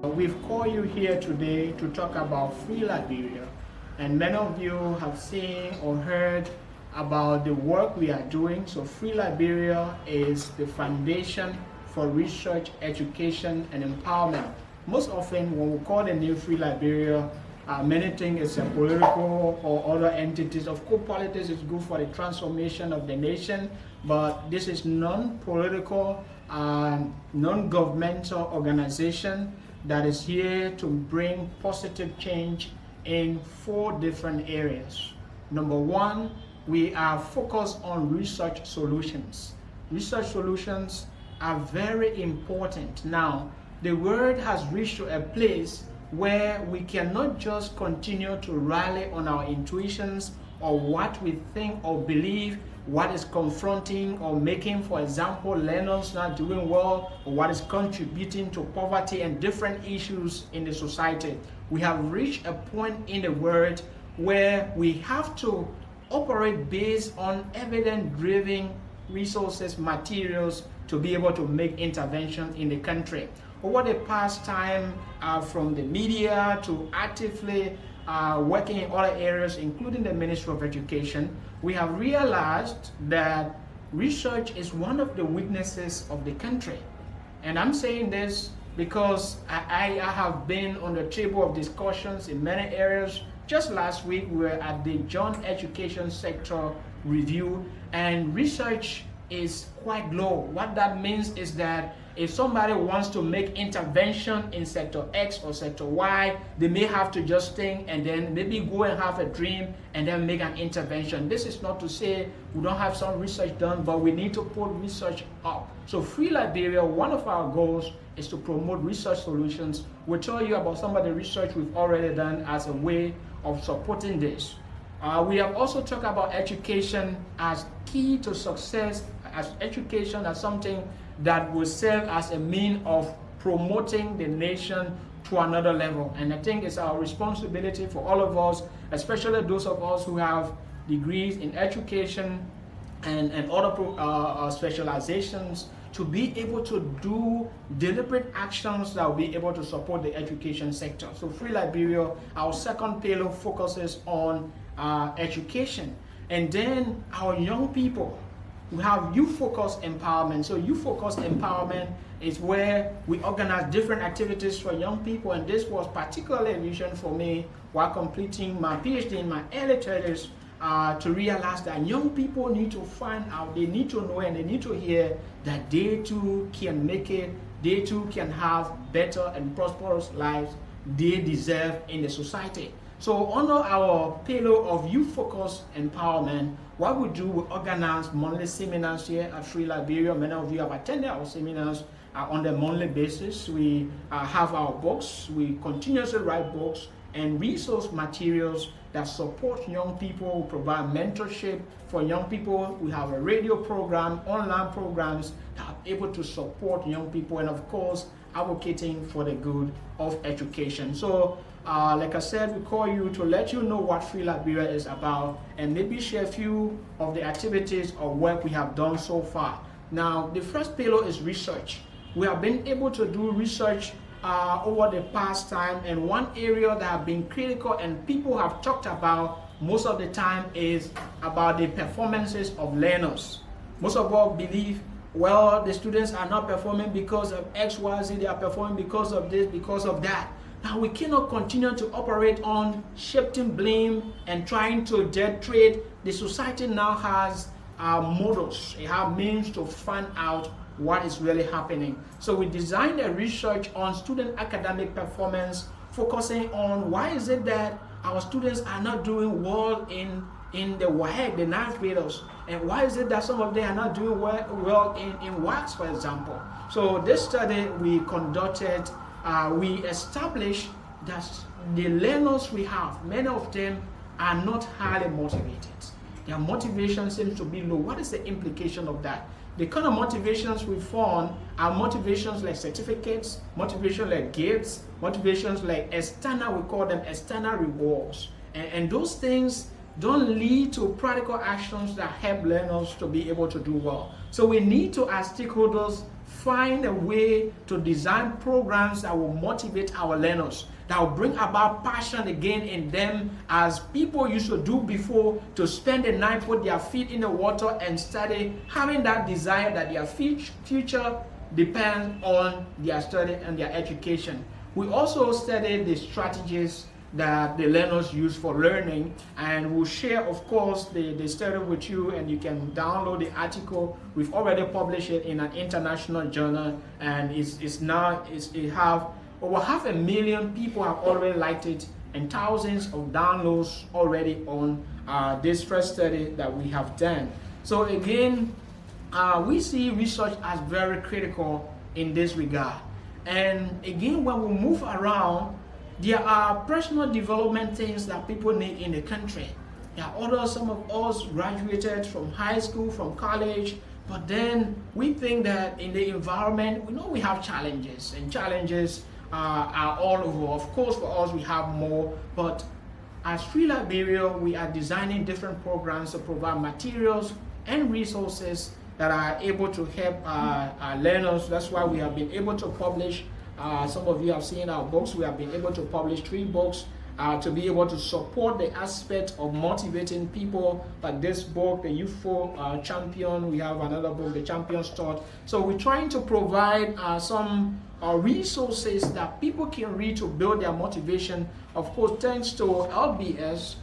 We've called you here today to talk about Free Liberia, and many of you have seen or heard about the work we are doing. So Free Liberia is the foundation for research, education, and empowerment. Most often when we call the new Free Liberia, many think it's a political or other entities. Of course, politics is good for the transformation of the nation, but this is non-political, non-governmental organization that is here to bring positive change in 4 different areas. Number 1, we are focused on research solutions. Research solutions are very important. Now, the world has reached to a place where we cannot just continue to rely on our intuitions or what we think or believe, what is confronting or making, for example, learners not doing well, or what is contributing to poverty and different issues in the society. We have reached a point in the world where we have to operate based on evidence-driven resources, materials, to be able to make interventions in the country. Over the past time, from the media to actively working in other areas, including the Ministry of Education, we have realized that research is one of the weaknesses of the country. And I'm saying this because I have been on the table of discussions in many areas. Just last week, we were at the Joint Education Sector Review, and research is quite low. What that means is that if somebody wants to make intervention in sector X or sector Y, they may have to just think and then maybe go and have a dream and then make an intervention. This is not to say we don't have some research done, but we need to put research up. So Free Liberia, one of our goals is to promote research solutions. We'll tell you about some of the research we've already done as a way of supporting this. We have also talked about education as key to success, as education as something that will serve as a means of promoting the nation to another level. And I think it's our responsibility for all of us, especially those of us who have degrees in education and other specializations, to be able to do deliberate actions that will be able to support the education sector. So Free Liberia, our second pillar, focuses on education. And then our young people, we have youth-focused empowerment. So youth-focused empowerment is where we organize different activities for young people, and this was particularly a vision for me while completing my PhD in my early 30s, to realize that young people need to find out, they need to know, and they need to hear that they too can make it, they too can have better and prosperous lives they deserve in the society. So under our pillar of youth-focused empowerment, what we do, we organize monthly seminars here at Free Liberia. Many of you have attended our seminars on a monthly basis. We have our books. We continuously write books and resource materials that support young people. We provide mentorship for young people. We have a radio program, online programs that are able to support young people, and of course, advocating for the good of education. So like I said, we call you to let you know what Free Liberia is about and maybe share a few of the activities or work we have done so far. Now, the first pillar is research. We have been able to do research over the past time, and one area that have been critical and people have talked about most of the time is about the performances of learners. Most of us believe, well, the students are not performing because of X, Y, Z, they are performing because of this, because of that. Now, we cannot continue to operate on shifting blame and trying to dead trade. The society now has models, it has means to find out what is really happening. So we designed a research on student academic performance, focusing on why is it that our students are not doing well in the WAEC, the 9th graders, and why is it that some of them are not doing well in WACS, for example. So this study we conducted, we established that the learners we have, many of them are not highly motivated. Their motivation seems to be low. What is the implication of that? The kind of motivations we found are motivations like certificates, motivations like gifts, motivations like external, we call them external rewards. And those things don't lead to practical actions that help learners to be able to do well. So we need to, as stakeholders, find a way to design programs that will motivate our learners, that will bring about passion again in them, as people used to do before, to spend the night, put their feet in the water and study, having that desire that their future depends on their study and their education. We also study the strategies that the learners use for learning, and we'll share, of course, the study with you, and you can download the article. We've already published it in an international journal, and it have over 500,000 people have already liked it, and thousands of downloads already on this first study that we have done. So again, we see research as very critical in this regard. And again, when we move around, there are personal development things that people need in the country. There are others, some of us graduated from high school, from college, but then we think that in the environment, we know we have challenges, and challenges are all over. Of course, for us, we have more, but as Free Liberia, we are designing different programs to provide materials and resources that are able to help our learners. That's why we have been able to publish, some of you have seen our books, we have been able to publish 3 books to be able to support the aspect of motivating people, like this book, The Youthful Champion. We have another book, The Champion's Thought. So we're trying to provide some resources that people can read to build their motivation. Of course, thanks to LBS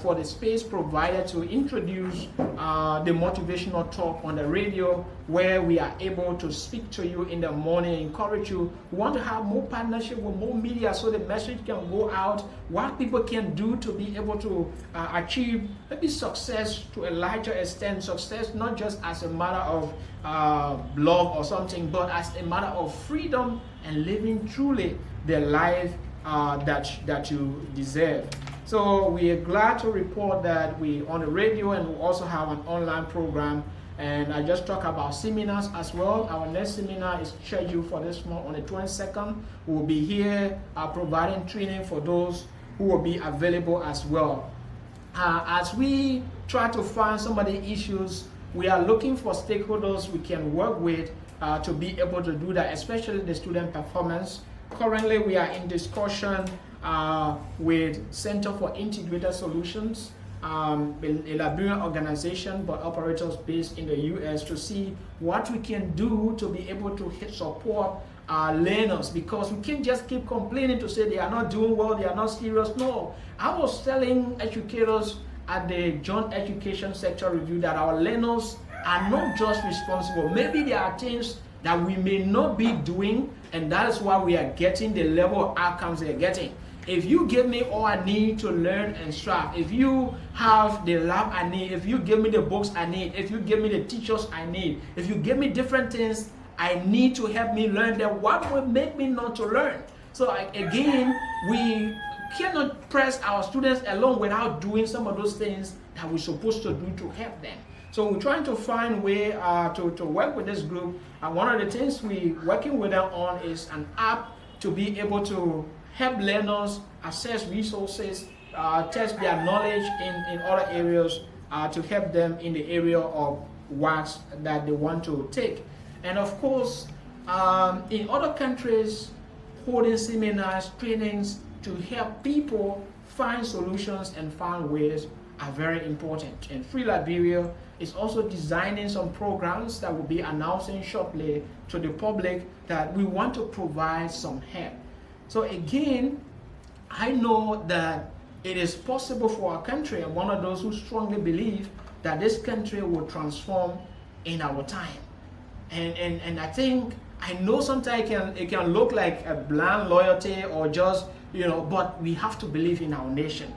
for the space provided to introduce the motivational talk on the radio, where we are able to speak to you in the morning, encourage you. We want to have more partnership with more media so the message can go out, what people can do to be able to achieve maybe success to a larger extent, success not just as a matter of love or something, but as a matter of freedom and living truly the life that you deserve. So we are glad to report that we on the radio, and we also have an online program. And I just talk about seminars as well. Our next seminar is scheduled for this month on the 22nd. We will be here providing training for those who will be available as well. As we try to find some of the issues, we are looking for stakeholders we can work with to be able to do that, especially the student performance. Currently, we are in discussion with Center for Integrated Solutions, a Liberian organization but operators based in the US, to see what we can do to be able to support our learners, because we can't just keep complaining to say they are not doing well, they are not serious. No, I was telling educators at the Joint Education Sector Review that our learners are not just responsible. Maybe there are things that we may not be doing, and that is why we are getting the level of outcomes they are getting. If you give me all I need to learn and strive, if you have the lab I need, if you give me the books I need, if you give me the teachers I need, if you give me different things I need to help me learn, then what will make me not to learn? So again, we cannot press our students along without doing some of those things that we're supposed to do to help them. So we're trying to find a way to work with this group. And one of the things we're working with them on is an app to be able to help learners access resources, test their knowledge in other areas to help them in the area of works that they want to take. And of course, in other countries, holding seminars, trainings to help people find solutions and find ways are very important. And Free Liberia is also designing some programs that will be announcing shortly to the public that we want to provide some help. So again, I know that it is possible for our country. I'm one of those who strongly believe that this country will transform in our time. And I think, I know sometimes it can look like a blind loyalty or just, but we have to believe in our nation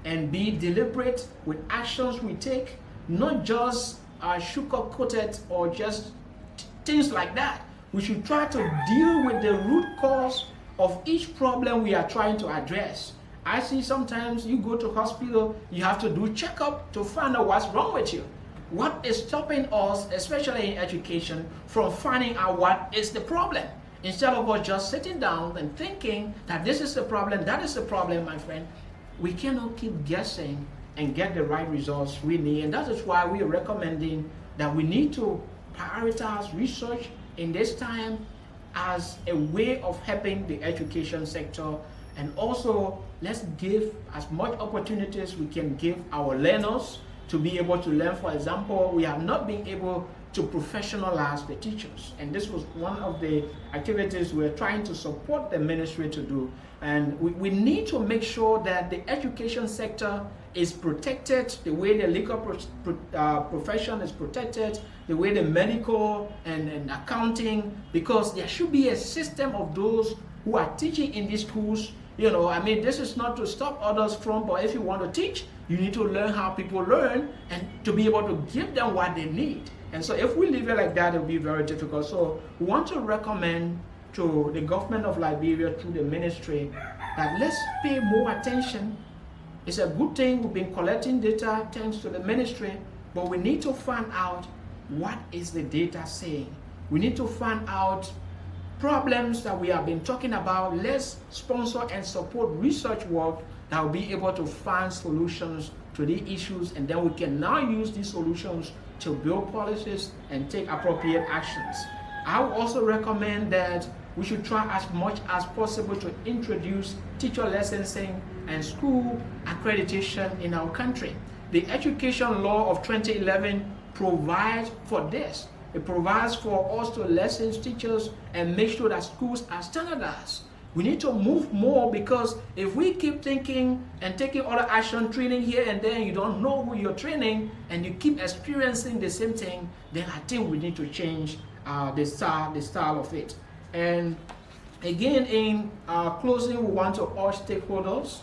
and be deliberate with actions we take, not just sugar-coated or just things like that. We should try to deal with the root cause of each problem we are trying to address. I see sometimes you go to hospital, you have to do checkup to find out what's wrong with you. What is stopping us, especially in education, from finding out what is the problem? Instead of us just sitting down and thinking that this is the problem, that is the problem, my friend, we cannot keep guessing and get the right results we need. And that is why we are recommending that we need to prioritize research in this time as a way of helping the education sector. And also, let's give as much opportunities we can give our learners to be able to learn. For example, we have not been able to professionalize the teachers. And this was one of the activities we're trying to support the ministry to do. And we need to make sure that the education sector is protected the way the legal profession is protected, the way the medical and accounting, because there should be a system of those who are teaching in these schools. You know, I mean, this is not to stop others from, but if you want to teach, you need to learn how people learn and to be able to give them what they need. And so if we leave it like that, it will be very difficult. So we want to recommend to the government of Liberia through the ministry that let's pay more attention. It's a good thing we've been collecting data thanks to the ministry, but we need to find out what is the data saying. We need to find out problems that we have been talking about. Let's sponsor and support research work that will be able to find solutions to the issues, and then we can now use these solutions to build policies and take appropriate actions. I would also recommend that we should try as much as possible to introduce teacher licensing and school accreditation in our country. The education law of 2011 provides for this. It provides for us to license teachers and make sure that schools are standardized. We need to move more, because if we keep thinking and taking other action, training here and there, you don't know who you're training and you keep experiencing the same thing, then I think we need to change the style of it. And again, in closing, we want to urge stakeholders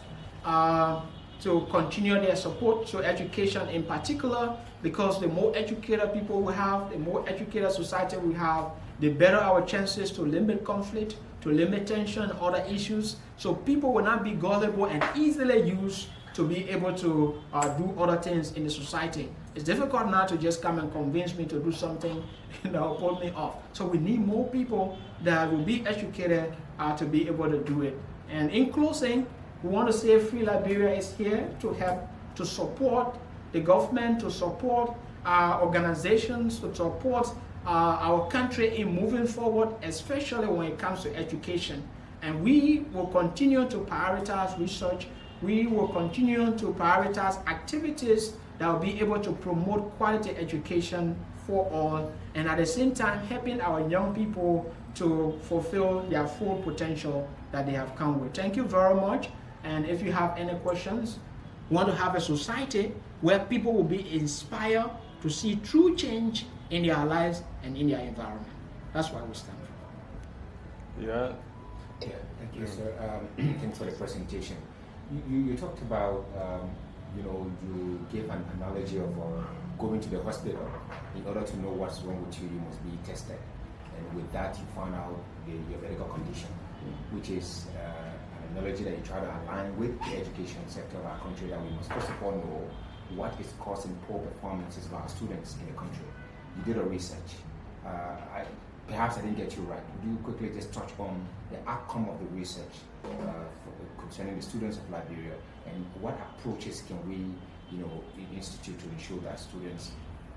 to continue their support to education in particular, because the more educated people we have, the more educated society we have, the better our chances to limit conflict, to limit tension and other issues. So people will not be gullible and easily used to be able to do other things in the society. It's difficult now to just come and convince me to do something, put me off. So we need more people that will be educated to be able to do it. And in closing, we want to say Free Liberia is here to help, to support the government, to support organizations, to support our country in moving forward, especially when it comes to education. And we will continue to prioritize research. We will continue to prioritize activities that will be able to promote quality education for all, and at the same time helping our young people to fulfill their full potential that they have come with. Thank you very much. And if you have any questions, we want to have a society where people will be inspired to see true change in their lives and in their environment. That's what we stand for. Yeah. Thank you, sir. Thanks for the presentation. You talked about, you gave an analogy of going to the hospital. In order to know what's wrong with you, you must be tested. And with that, you found out your medical condition, which is an analogy that you try to align with the education sector of our country, that we must first of all know what is causing poor performances of our students in the country. You did a research. Perhaps I didn't get you right. Would you quickly just touch on the outcome of the research concerning the students of Liberia, and what approaches can we, institute to ensure that students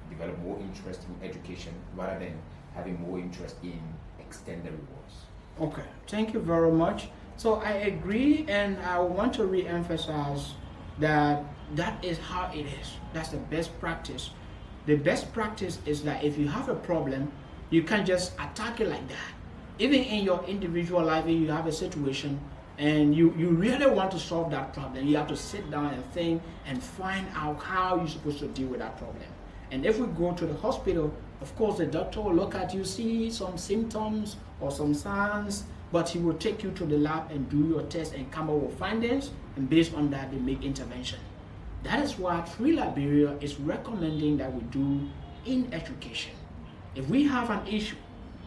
develop more interest in education rather than having more interest in extended rewards? Okay, thank you very much. So I agree, and I want to re-emphasize that that is how it is. That's the best practice. The best practice is that if you have a problem, you can't just attack it like that. Even in your individual life, if you have a situation and you really want to solve that problem, you have to sit down and think and find out how you're supposed to deal with that problem. And if we go to the hospital, of course the doctor will look at you, see some symptoms or some signs, but he will take you to the lab and do your test and come up with findings, and based on that they make intervention. That is what Free Liberia is recommending that we do in education. If we have an issue,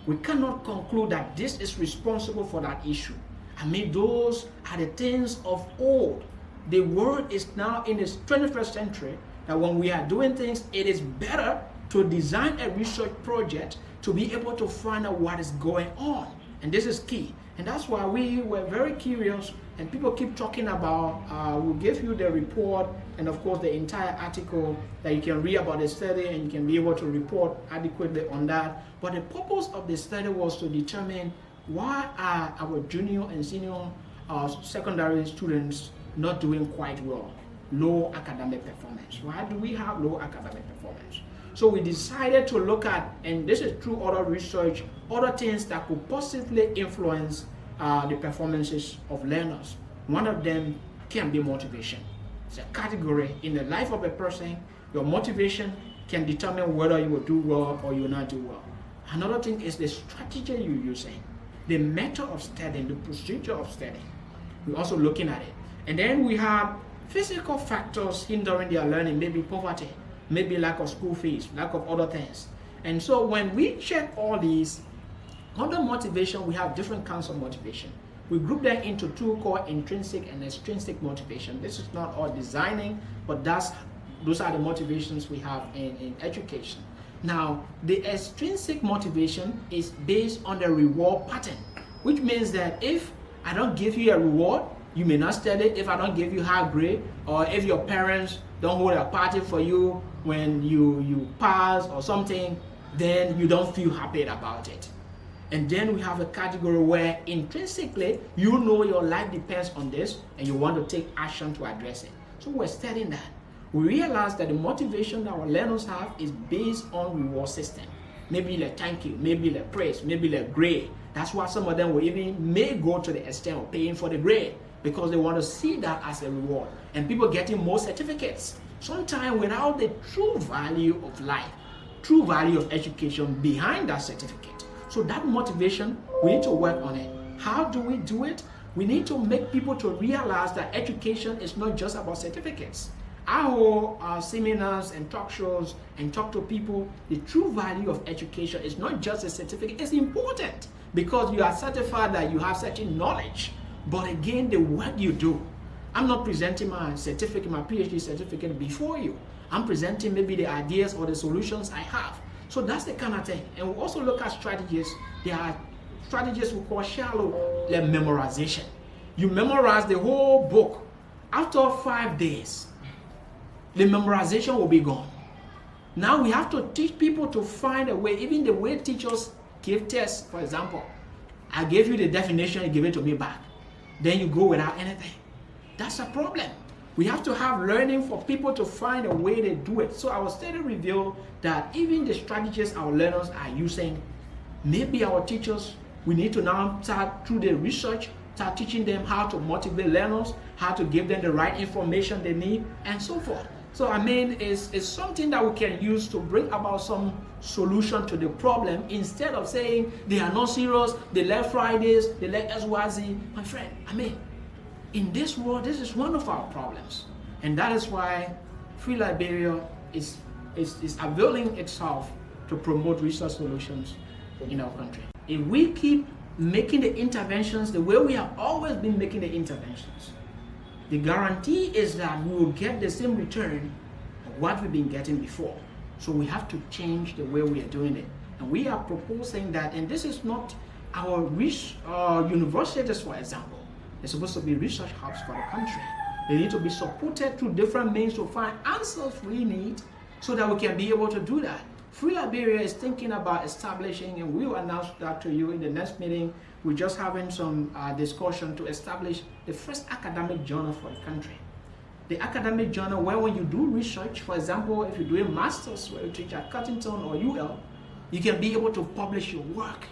we cannot conclude that this is responsible for that issue. I mean, those are the things of old. The world is now in the 21st century, that when we are doing things, it is better to design a research project to be able to find out what is going on. And this is key. And that's why we were very curious, and people keep talking about, we'll give you the report and of course the entire article that you can read about the study, and you can be able to report adequately on that. But the purpose of the study was to determine why are our junior and senior secondary students not doing quite well, low academic performance. Why do we have low academic performance? So we decided to look at, and this is through other research, other things that could positively influence the performances of learners. One of them can be motivation. It's a category in the life of a person. Your motivation can determine whether you will do well or you will not do well. Another thing is the strategy you're using, the method of studying, the procedure of studying. We're also looking at it. And then we have physical factors hindering their learning, maybe poverty, maybe lack of school fees, lack of other things. And so when we check all these, under motivation, we have different kinds of motivation. We group them into two called intrinsic and extrinsic motivation. This is not all designing, but those are the motivations we have in education. Now, the extrinsic motivation is based on the reward pattern, which means that if I don't give you a reward, you may not study. If I don't give you high grade, or if your parents don't hold a party for you when you pass or something, then you don't feel happy about it. And then we have a category where intrinsically you know your life depends on this and you want to take action to address it. So we're studying that. We realize that the motivation that our learners have is based on reward system. Maybe like thank you, maybe like praise, maybe like grade. That's why some of them will even may go to the extent of paying for the grade, because they want to see that as a reward. And people getting more certificates, sometimes without the true value of life, true value of education behind that certificate. So that motivation, we need to work on it. How do we do it? We need to make people to realize that education is not just about certificates. I hold seminars and talk shows and talk to people. The true value of education is not just a certificate. It's important because you are certified that you have certain knowledge. But again, the work you do. I'm not presenting my certificate, my PhD certificate before you. I'm presenting maybe the ideas or the solutions I have. So that's the kind of thing. And we also look at strategies. There are strategies we call shallow, like memorization. You memorize the whole book. After 5 days, the memorization will be gone. Now we have to teach people to find a way, even the way teachers give tests, for example. I gave you the definition, you give it to me back. Then you go without anything. That's a problem. We have to have learning for people to find a way to do it. So our study revealed that even the strategies our learners are using, maybe our teachers, we need to now start through the research, start teaching them how to motivate learners, how to give them the right information they need, and so forth. So I mean, it's something that we can use to bring about some solution to the problem, instead of saying they are not serious, they like Fridays, they like SYZ. My friend, I mean, in this world, this is one of our problems. And that is why Free Liberia is availing itself to promote research solutions in our country. If we keep making the interventions the way we have always been making the interventions, the guarantee is that we will get the same return of what we've been getting before. So we have to change the way we are doing it. And we are proposing that, and this is not our universities, for example. They're supposed to be research hubs for the country. They need to be supported through different means to find answers we need so that we can be able to do that. Free Liberia is thinking about establishing, and we will announce that to you in the next meeting. We're just having some discussion to establish the first academic journal for the country. The academic journal where when you do research, for example, if you're doing masters where you teach at Cuttington or UL, you can be able to publish your work.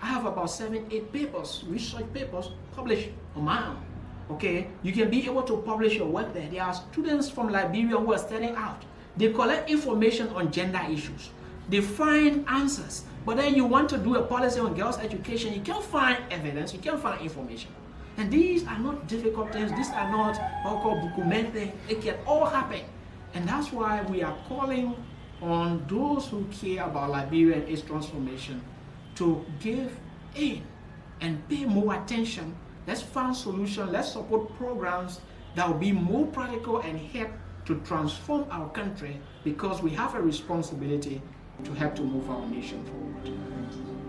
I have about 7-8 papers, research papers, published on my own. Okay, you can be able to publish your work there. There are students from Liberia who are studying out. They collect information on gender issues. They find answers. But then you want to do a policy on girls' education, you can't find evidence, you can't find information. And these are not difficult things. These are not what we call bukumente. It can all happen. And that's why we are calling on those who care about Liberia and its transformation to give in and pay more attention. Let's find solutions. Let's support programs that will be more practical and help to transform our country, because we have a responsibility to help to move our nation forward.